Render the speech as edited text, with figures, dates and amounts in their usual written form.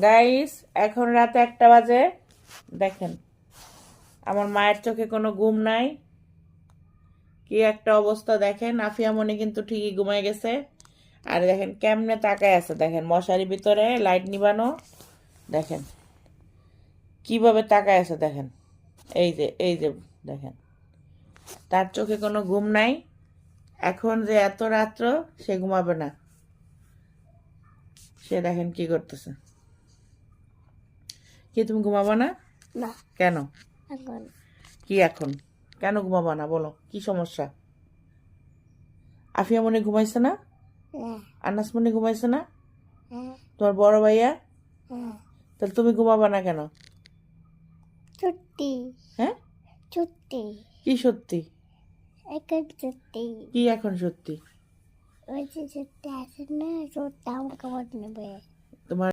Guys, এখন রাত 1টা বাজে। দেখেন, আমার মায়ের চোখে কোনো ঘুম নাই। কি একটা অবস্থা দেখেন। আফিয়ামণি কিন্তু ঠিকই ঘুমায় গেছে। আর দেখেন কেমনে তাকায় আছে, দেখেন মশারি ভিতরে লাইট নিবানো। দেখেন কিভাবে তাকায় আছে, দেখেন। এই যে দেখেন, তার চোখে কোনো ঘুম নাই। এখন যে এত রাত্র, সে ঘুমাবে না। সে দেখেন কি করতেছে। কি তুমি ঘুমাবা না? না, কেন? এখন কি এখন? কেন ঘুমাবা না বলো, কি সমস্যা? আফিয়া মনে ঘুমাইছে না? না। আনাস মনে ঘুমাইছে না? হ্যাঁ, তোমার বড় ভাইয়া? হ্যাঁ। তাহলে তুমি ঘুমাবা না কেন? ছুটি, হ্যাঁ? ছুটি, কি সত্যি? এখন ছুটি। কি এখন সত্যি? ওই যে ছুটি আছে না, ছুটি আমাকে মত নেবে।